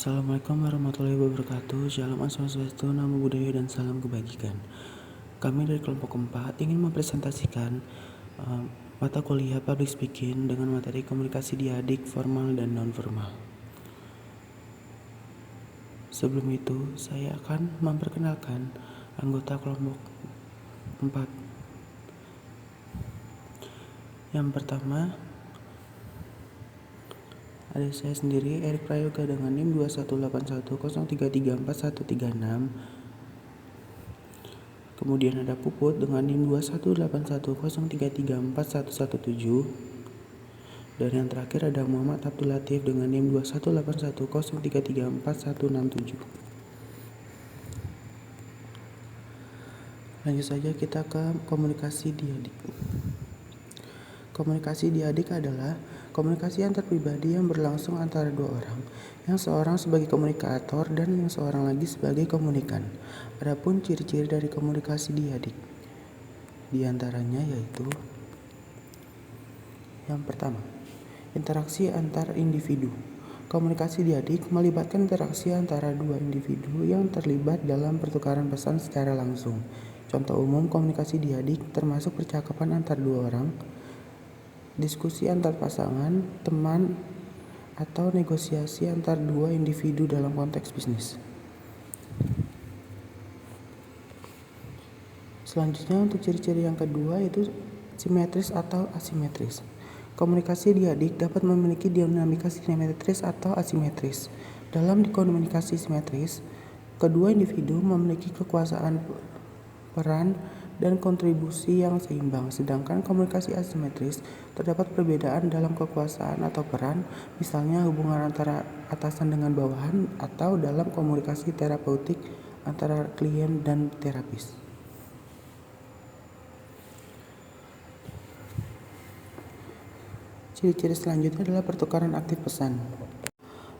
Assalamualaikum warahmatullahi wabarakatuh. Shalom, Om Swastiastu, Namo Buddhaya, dan salam kebajikan. Kami dari kelompok 4 ingin mempresentasikan mata kuliah Public Speaking dengan materi komunikasi diadik formal dan non-formal. Sebelum itu, saya akan memperkenalkan anggota kelompok 4. Yang pertama, ada saya sendiri, Erik Prayoga, dengan NIM 218103341136. Kemudian ada Puput dengan NIM 218103341117. Dan yang terakhir ada Muhammad Abdul Latif dengan NIM 218103341167. Lanjut saja kita ke komunikasi diadik. Komunikasi diadik adalah komunikasi antar pribadi yang berlangsung antara dua orang, yang seorang sebagai komunikator dan yang seorang lagi sebagai komunikan. Adapun ciri-ciri dari komunikasi diadik, di antaranya yaitu yang pertama, interaksi antar individu. Komunikasi diadik melibatkan interaksi antara dua individu yang terlibat dalam pertukaran pesan secara langsung. Contoh umum komunikasi diadik termasuk percakapan antar dua orang, diskusi antar pasangan, teman, atau negosiasi antar dua individu dalam konteks bisnis. Selanjutnya untuk ciri-ciri yang kedua yaitu simetris atau asimetris. Komunikasi diadik dapat memiliki dinamika simetris atau asimetris. Dalam komunikasi simetris, kedua individu memiliki kekuasaan, peran, dan kontribusi yang seimbang. Sedangkan komunikasi asimetris terdapat perbedaan dalam kekuasaan atau peran, misalnya hubungan antara atasan dengan bawahan atau dalam komunikasi terapeutik antara klien dan terapis. Ciri-ciri selanjutnya adalah pertukaran aktif pesan.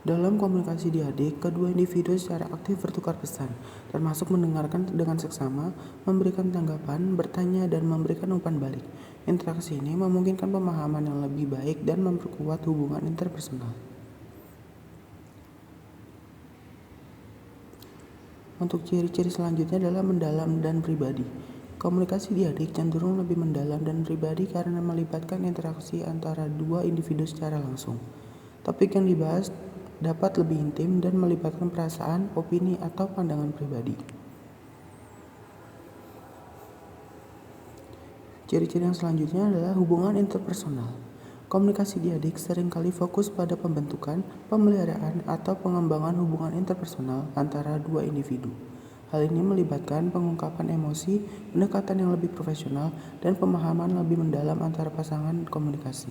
Dalam komunikasi diadik, kedua individu secara aktif bertukar pesan, termasuk mendengarkan dengan seksama, memberikan tanggapan, bertanya, dan memberikan umpan balik. Interaksi ini memungkinkan pemahaman yang lebih baik dan memperkuat hubungan interpersonal. Untuk ciri-ciri selanjutnya adalah mendalam dan pribadi. Komunikasi diadik cenderung lebih mendalam dan pribadi karena melibatkan interaksi antara dua individu secara langsung. Topik yang dibahas dapat lebih intim dan melibatkan perasaan, opini, atau pandangan pribadi. Ciri-ciri yang selanjutnya adalah hubungan interpersonal. Komunikasi diadik seringkali fokus pada pembentukan, pemeliharaan, atau pengembangan hubungan interpersonal antara dua individu. Hal ini melibatkan pengungkapan emosi, pendekatan yang lebih profesional, dan pemahaman lebih mendalam antara pasangan komunikasi.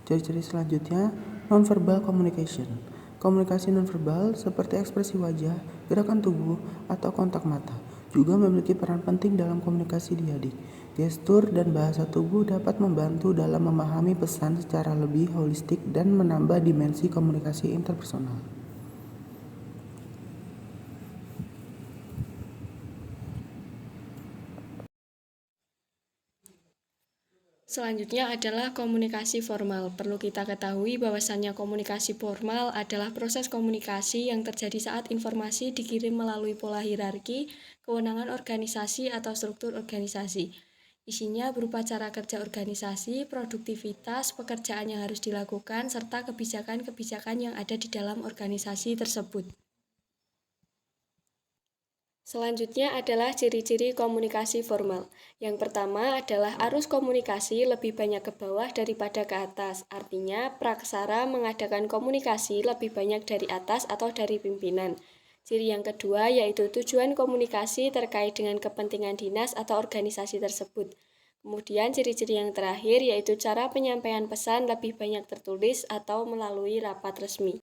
Ciri-ciri selanjutnya, nonverbal communication. Komunikasi nonverbal seperti ekspresi wajah, gerakan tubuh, atau kontak mata juga memiliki peran penting dalam komunikasi diadik. Gestur dan bahasa tubuh dapat membantu dalam memahami pesan secara lebih holistik dan menambah dimensi komunikasi interpersonal. Selanjutnya adalah komunikasi formal. Perlu kita ketahui bahwasannya komunikasi formal adalah proses komunikasi yang terjadi saat informasi dikirim melalui pola hierarki, kewenangan organisasi atau struktur organisasi. Isinya berupa cara kerja organisasi, produktivitas, pekerjaan yang harus dilakukan, serta kebijakan-kebijakan yang ada di dalam organisasi tersebut. Selanjutnya adalah ciri-ciri komunikasi formal. Yang pertama adalah arus komunikasi lebih banyak ke bawah daripada ke atas. Artinya, praksara mengadakan komunikasi lebih banyak dari atas atau dari pimpinan. Ciri yang kedua yaitu tujuan komunikasi terkait dengan kepentingan dinas atau organisasi tersebut. Kemudian ciri-ciri yang terakhir yaitu cara penyampaian pesan lebih banyak tertulis atau melalui rapat resmi.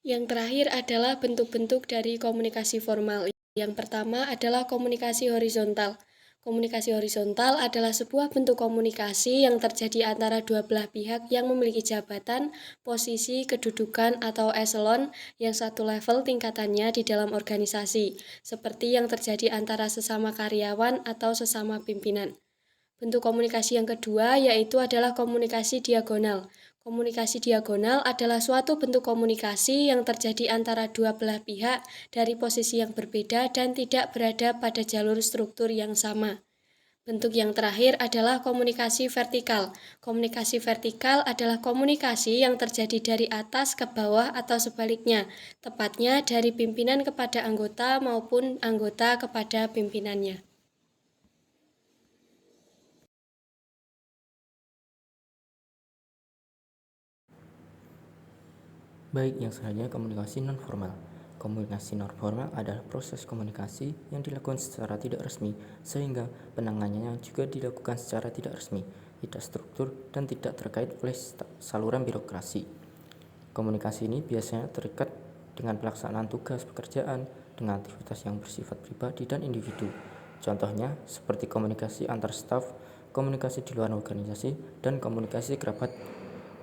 Yang terakhir adalah bentuk-bentuk dari komunikasi formal. Yang pertama adalah komunikasi horizontal. Komunikasi horizontal adalah sebuah bentuk komunikasi yang terjadi antara dua belah pihak yang memiliki jabatan, posisi, kedudukan, atau eselon yang satu level tingkatannya di dalam organisasi, seperti yang terjadi antara sesama karyawan atau sesama pimpinan. Bentuk komunikasi yang kedua yaitu adalah komunikasi diagonal. Komunikasi diagonal adalah suatu bentuk komunikasi yang terjadi antara dua belah pihak dari posisi yang berbeda dan tidak berada pada jalur struktur yang sama. Bentuk yang terakhir adalah komunikasi vertikal. Komunikasi vertikal adalah komunikasi yang terjadi dari atas ke bawah atau sebaliknya, tepatnya dari pimpinan kepada anggota maupun anggota kepada pimpinannya. Baik, yang selanjutnya komunikasi non-formal. Komunikasi non-formal adalah proses komunikasi yang dilakukan secara tidak resmi, sehingga penanganannya juga dilakukan secara tidak resmi, tidak struktur, dan tidak terkait oleh saluran birokrasi. Komunikasi ini biasanya terikat dengan pelaksanaan tugas pekerjaan, dengan aktivitas yang bersifat pribadi dan individu. Contohnya, seperti komunikasi antar staf, komunikasi di luar organisasi, dan komunikasi kerabat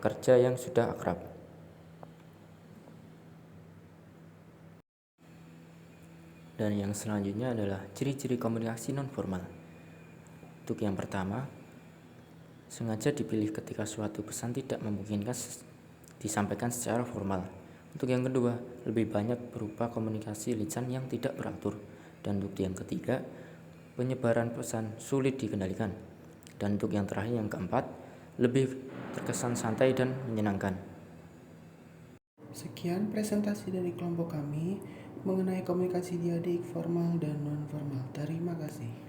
kerja yang sudah akrab. Dan yang selanjutnya adalah ciri-ciri komunikasi non-formal. Untuk yang pertama, sengaja dipilih ketika suatu pesan tidak memungkinkan disampaikan secara formal. Untuk yang kedua, lebih banyak berupa komunikasi lisan yang tidak beratur. Dan untuk yang ketiga, penyebaran pesan sulit dikendalikan. Dan untuk yang terakhir, yang keempat, lebih terkesan santai dan menyenangkan. Sekian presentasi dari kelompok kami mengenai komunikasi diadik formal dan non-formal. Terima kasih.